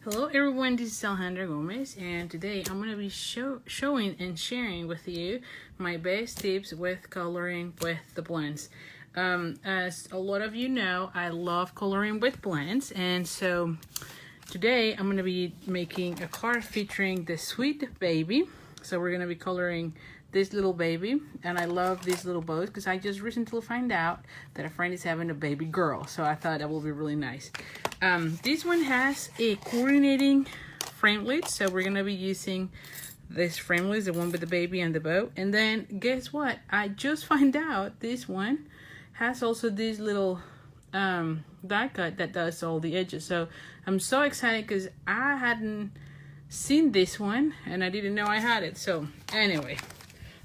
Hello everyone, this is Alejandra Gomez, and today I'm going to be showing and sharing with you my best tips with coloring with the blends. As a lot of you know, I love coloring with blends, and so today I'm going to be making a card featuring the sweet baby. So we're going to be coloring this little baby, and I love these little bows because I just recently found out that a friend is having a baby girl, so I thought that will be really nice. This one has a coordinating framelit, so we're gonna be using this framelit, the one with the baby and the bow. And then guess what? I just found out this one has also this little die cut that does all the edges. So I'm so excited because I hadn't seen this one and I didn't know I had it. So anyway,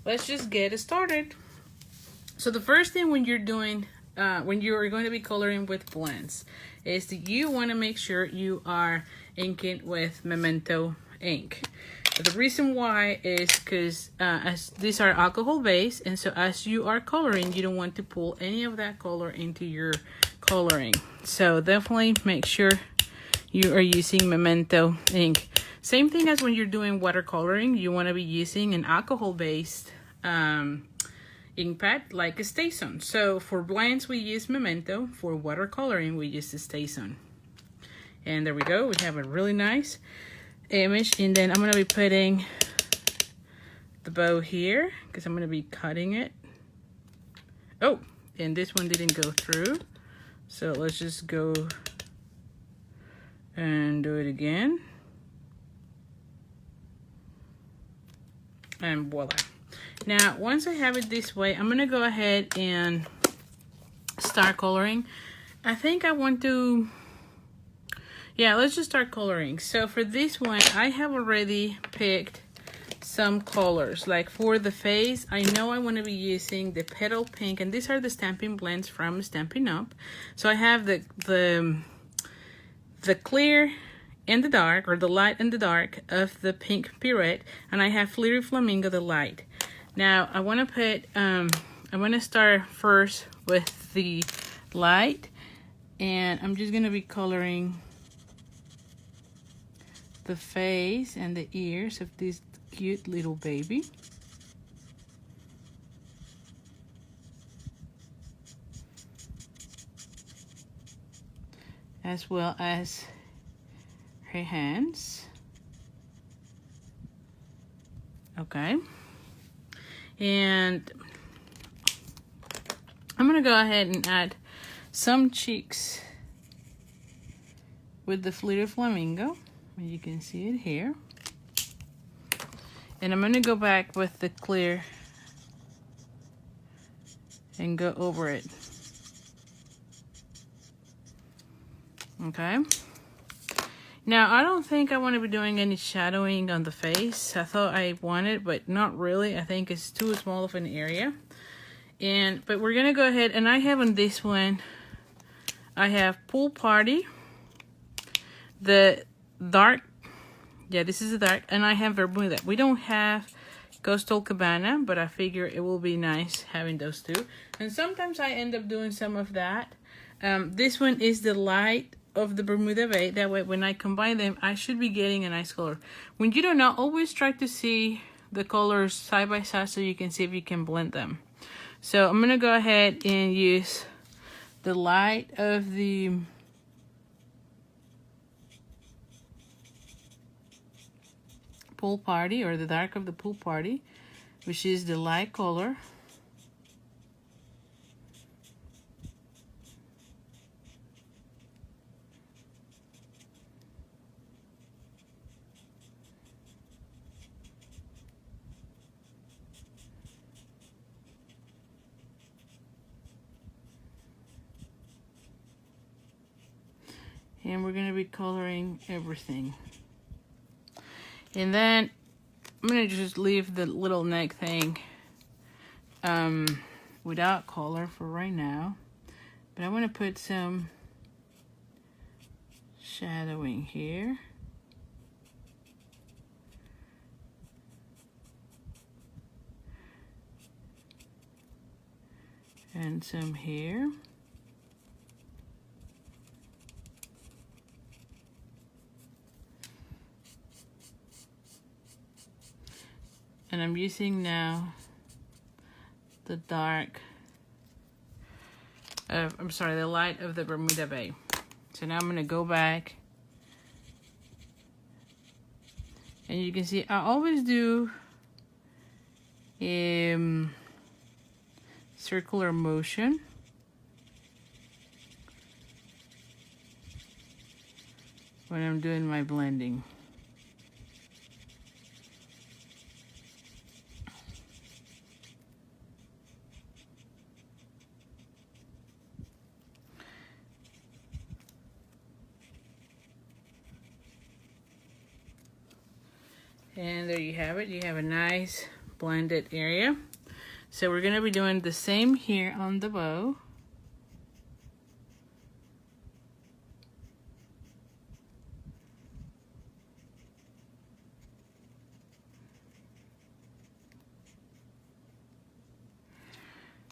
let's just get started. So the first thing when you're doing when you are going to be coloring with blends is that you want to make sure you are inking with Memento ink. The reason why is because as these are alcohol based, and so as you are coloring, you don't want to pull any of that color into your coloring. So definitely make sure you are using Memento ink. Same thing as when you're doing watercoloring, you want to be using an alcohol based ink pad like a StazOn. So for blends we use Memento, for watercoloring we use the StazOn. And there we go, we have a really nice image. And then I'm going to be putting the bow here because I'm going to be cutting it. Oh, and this one didn't go through, so let's just go and do it again, and voila. Now, once I have it this way, I'm going to go ahead and start coloring. I think I want to, yeah, let's just start coloring. So for this one, I have already picked some colors. Like for the face, I know I want to be using the Petal Pink, and these are the stamping blends from Stampin' Up. So I have the clear and the dark, or the light and the dark of the pink Pirouette, and I have Flirty Flamingo, the light. Now I want to put I'm going to start first with the light, and I'm just going to be coloring the face and the ears of this cute little baby. As well as her hands. Okay. And I'm gonna go ahead and add some cheeks with the Flirty Flamingo. You can see it here. And I'm gonna go back with the clear and go over it. Okay. Now, I don't think I want to be doing any shadowing on the face. I thought I wanted, but not really. I think it's too small of an area. But we're going to go ahead, and I have on this one, I have Pool Party, the dark, yeah, this is the dark, and I have Bermuda. We don't have Coastal Cabana, but I figure it will be nice having those two. And sometimes I end up doing some of that. This one is the light of the Bermuda Bay. That way when I combine them, I should be getting a nice color. When you don't know, always try to see the colors side by side so you can see if you can blend them. So I'm gonna go ahead and use the light of the Pool Party, or the dark of the Pool Party, which is the light color. And we're going to be coloring everything. And then I'm going to just leave the little neck thing without color for right now. But I want to put some shadowing here. And some here. And I'm using now the the light of the Bermuda Bay. So now I'm gonna go back, and you can see I always do circular motion. When I'm doing my blending. And there you have it. You have a nice blended area. So we're going to be doing the same here on the bow.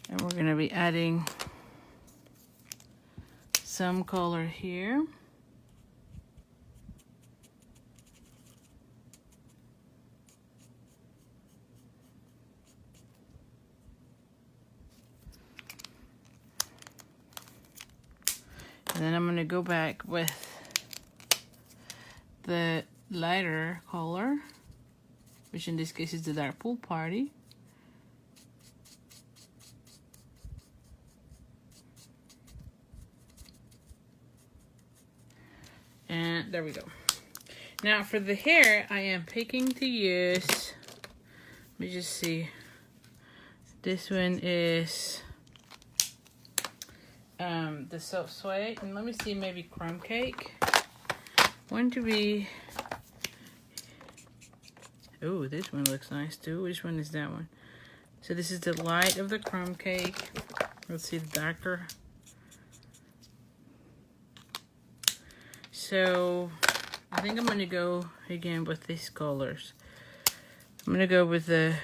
And we're going to be adding some color here. And then I'm going to go back with the lighter color, which in this case is the Dark Pool Party. And there we go. Now for the hair, I am picking to use, let me just see. This one is the Soft Suede, and let me see, maybe Crumb Cake. One to be, oh, this one looks nice too. Which one is that one? So this is the light of the Crumb Cake. Let's see the darker. So I think I'm gonna go again with these colors. I'm gonna go with the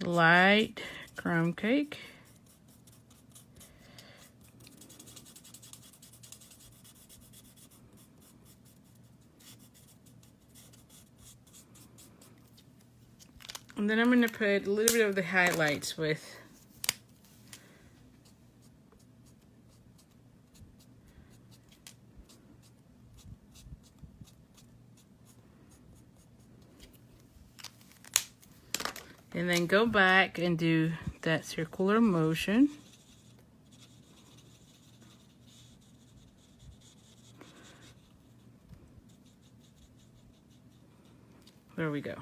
light Crumb Cake. And then I'm going to put a little bit of the highlights with and then go back and do that circular motion. There we go.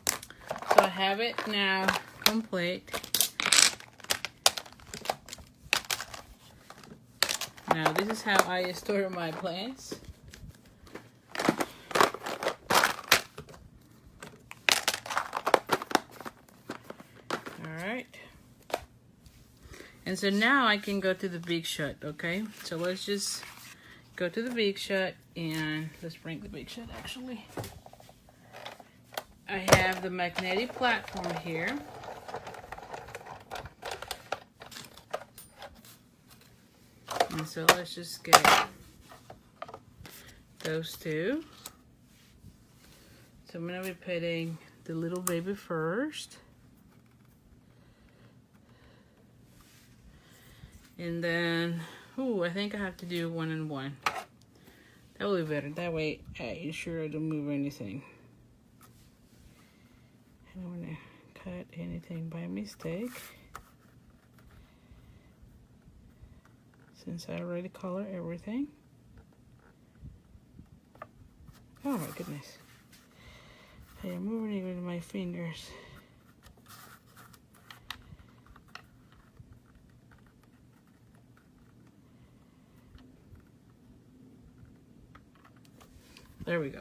So I have it now complete. Now this is how I store my plants. Alright. And so now I can go to the big shot, okay? So let's just go to the big shot, and let's bring the big shot actually. I have the magnetic platform here. And so let's just get those two. So I'm going to be putting the little baby first. And then, I think I have to do 1 and 1. That will be better. That way I ensure I don't move anything. I don't want to cut anything by mistake, since I already color everything. Oh my goodness. I am moving it with my fingers. There we go.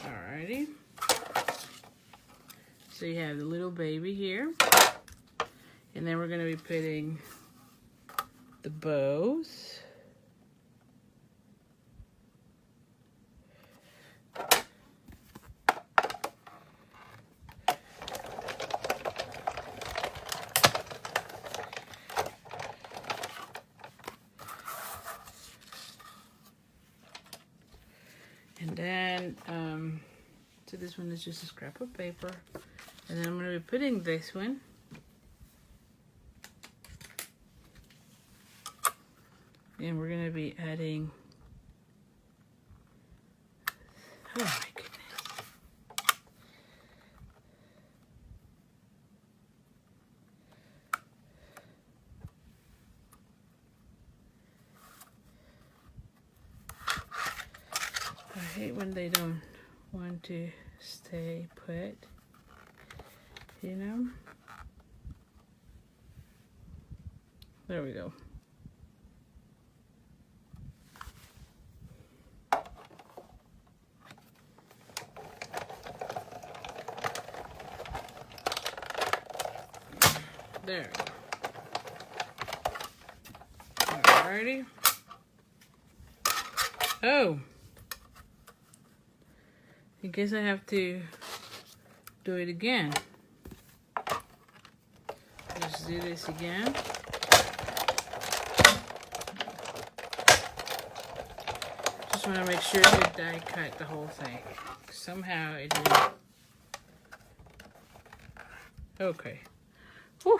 Alrighty. So you have the little baby here. And then we're going to be putting the bows. one, so this one is just a scrap of paper. And then I'm going to be putting this one. And we're going to be adding, oh my goodness. I hate when they don't want to stay put, you know? There we go. There. Alrighty. Oh. I guess I have to do it again. Just do this again. Just want to make sure to die cut the whole thing. Somehow it didn't. Okay. Whew.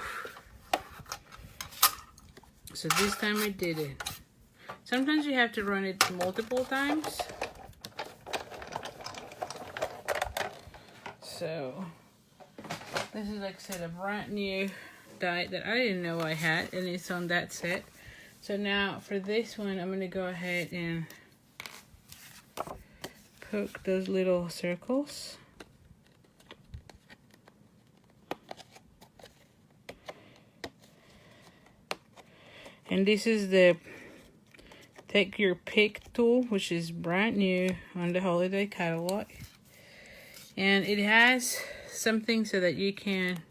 So this time I did it. Sometimes you have to run it multiple times. So this is, like I said, a brand new die that I didn't know I had, and it's on that set. So now for this one, I'm gonna go ahead and poke those little circles. And this is the Take Your Pick tool, which is brand new on the holiday catalog. And it has something so that you can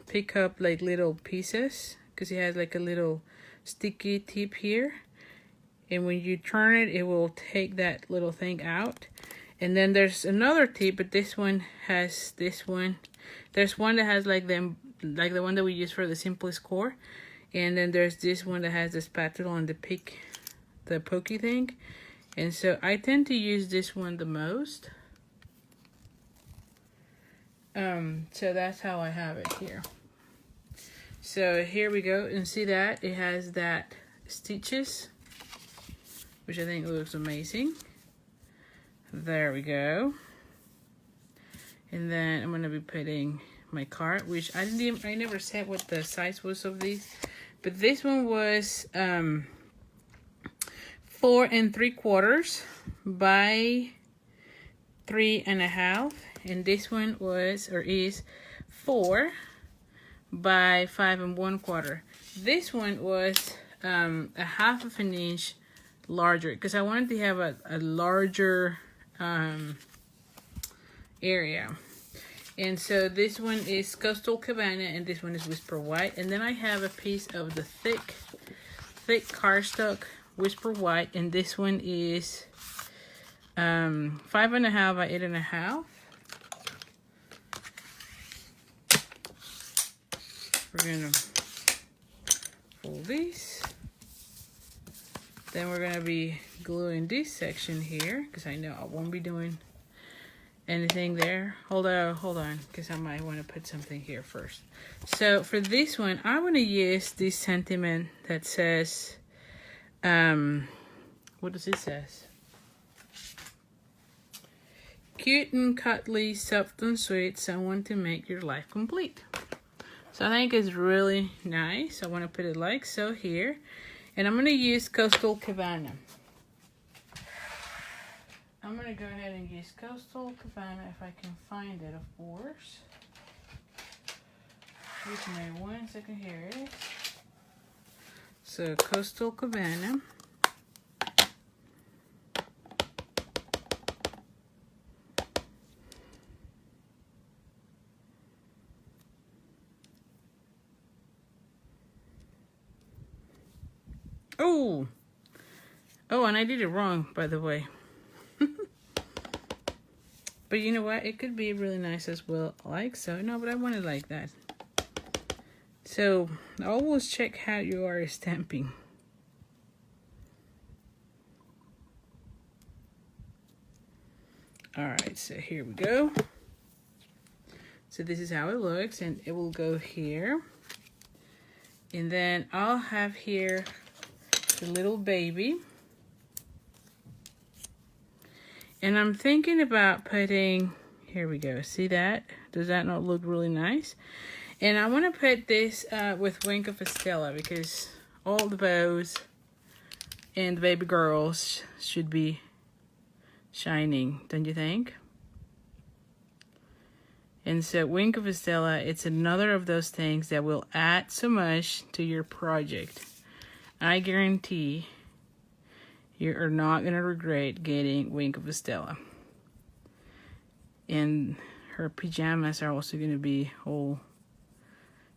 pick up like little pieces, because it has like a little sticky tip here. And when you turn it, it will take that little thing out. And then there's another tip, but this one has this one. There's one that has like them, like the one that we use for the simplest core. And then there's this one that has the spatula and the pokey thing. And so I tend to use this one the most. So that's how I have it here. So here we go, and see that it has that stitches, which I think looks amazing. There we go. And then I'm gonna be putting my card, which I never said what the size was of these, but this one was 4 3/4 by 3.5, and this one was, or is, 4 by 5 1/4. This one was a 1/2 of an inch larger, because I wanted to have a larger area. And so this one is Coastal Cabana, and this one is Whisper White. And then I have a piece of the thick cardstock Whisper White, and this one is 5.5 by 8.5. We're gonna fold these. Then we're gonna be gluing this section here, because I know I won't be doing anything there. Hold on, because I might want to put something here first. So for this one, I want to use this sentiment that says, what does it says? Cute and cuddly, soft and sweet, someone to make your life complete. So I think it's really nice. I want to put it like so here. And I'm going to use Coastal Cabana. I'm going to go ahead and use Coastal Cabana if I can find it, of course. Give me 1 second. Here it is. So Coastal Cabana. Oh, and I did it wrong, by the way. But you know what? It could be really nice as well, like so. No, but I want it like that. So always check how you are stamping. All right, so here we go. So this is how it looks, and it will go here. And then I'll have here the little baby. And I'm thinking about putting, here we go, see that? Does that not look really nice? And I want to put this with Wink of a Stella because all the bows and the baby girls should be shining, don't you think? And so Wink of a Stella, it's another of those things that will add so much to your project. I guarantee you are not going to regret getting Wink of a Stella. And her pajamas are also going to be all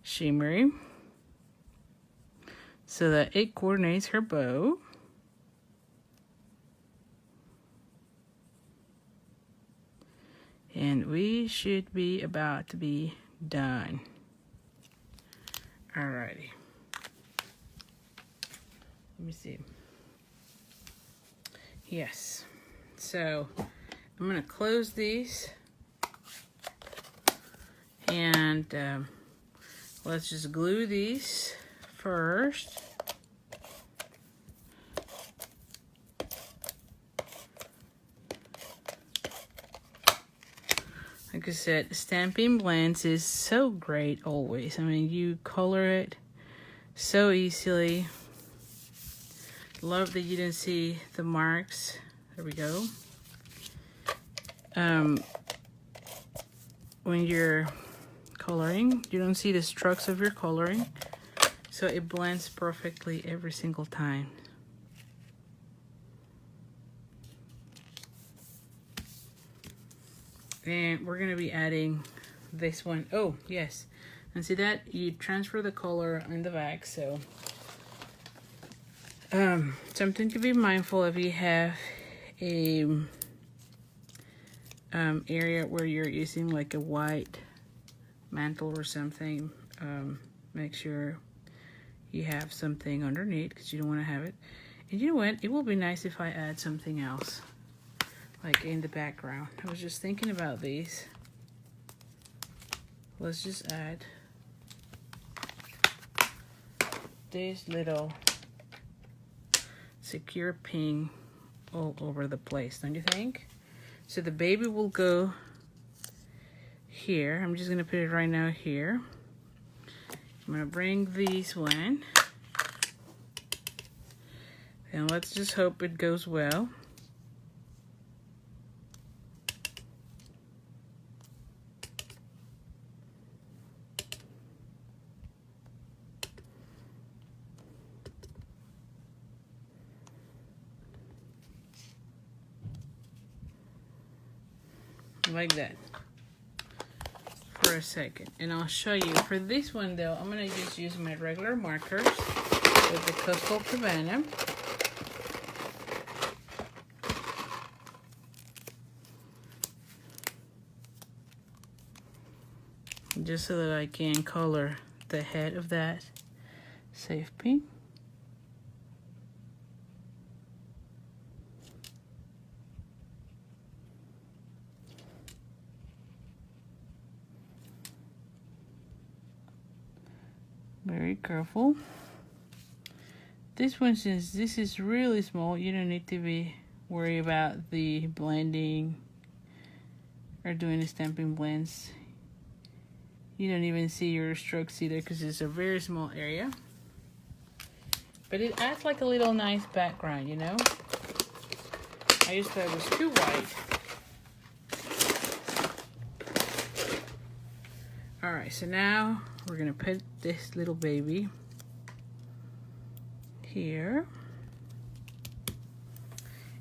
shimmery so that it coordinates her bow. And we should be about to be done. Alrighty. Let me see. Yes. So I'm going to close these. And let's just glue these first. Like I said, Stampin' Blends is so great always. I mean, you color it so easily. Love that you didn't see the marks. There we go. When you're coloring, you don't see the strokes of your coloring. So it blends perfectly every single time. And we're gonna be adding this one. Oh, yes. And see that? You transfer the color in the back, so. Something to be mindful if you have a area where you're using like a white mantle or something. Make sure you have something underneath because you don't want to have it. And you know what? It will be nice if I add something else. Like in the background. I was just thinking about these. Let's just add this little secure pin all over the place, don't you think? So the baby will go here. I'm just gonna put it right now here. I'm gonna bring these one. And let's just hope it goes well. Like that for a second, and I'll show you. For this one though, I'm gonna just use my regular markers with the Coastal Cabana. Just so that I can color the head of that safe pin. Very careful. This one, since this is really small, you don't need to be worried about the blending or doing the Stampin' Blends. You don't even see your strokes either because it's a very small area. But it adds like a little nice background, you know? I just thought it was too white. Alright, so now we're gonna put this little baby here.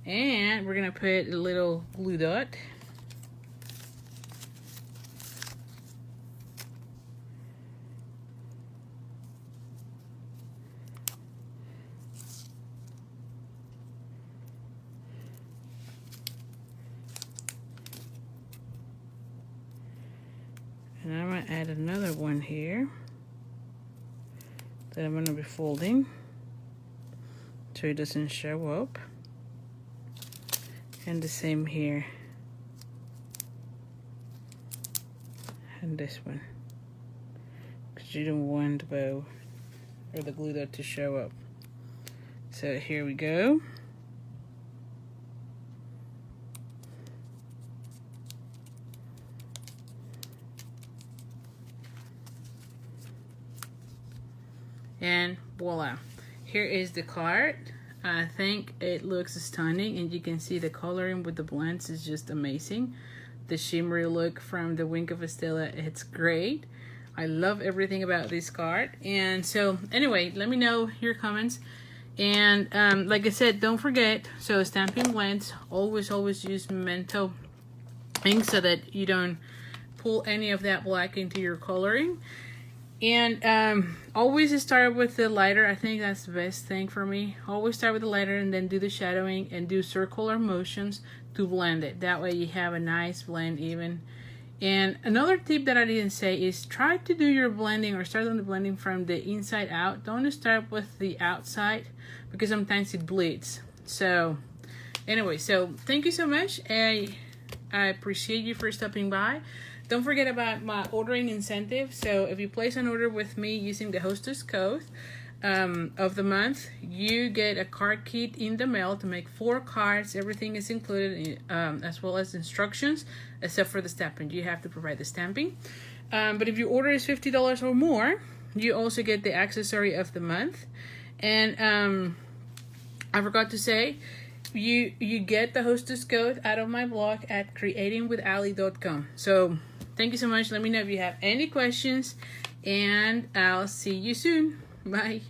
And we're gonna put a little glue dot. And I'm going to add another one here that I'm going to be folding so it doesn't show up. And the same here. and this one, because you don't want the bow or the glue dot to show up. So here we go. And voila, here is the card. I think it looks stunning, and you can see the coloring with the blends is just amazing. The shimmery look from the Wink of a Stella, it's great. I love everything about this card. And so anyway, let me know your comments. And like I said, don't forget, so stamping blends, always use Memento ink so that you don't pull any of that black into your coloring. And always start with the lighter. I think that's the best thing for me. Always start with the lighter and then do the shadowing and do circular motions to blend it. That way you have a nice blend even. And another tip that I didn't say is try to do your blending or start on the blending from the inside out. Don't start with the outside because sometimes it bleeds. So anyway, so thank you so much. I appreciate you for stopping by. Don't forget about my ordering incentive. So if you place an order with me using the hostess code of the month, you get a card kit in the mail to make 4 cards. Everything is included, as well as instructions, except for the stamping. You have to provide the stamping. But if your order is $50 or more, you also get the accessory of the month. And I forgot to say, you get the hostess code out of my blog at creatingwithali.com. So thank you so much. Let me know if you have any questions, and I'll see you soon. Bye.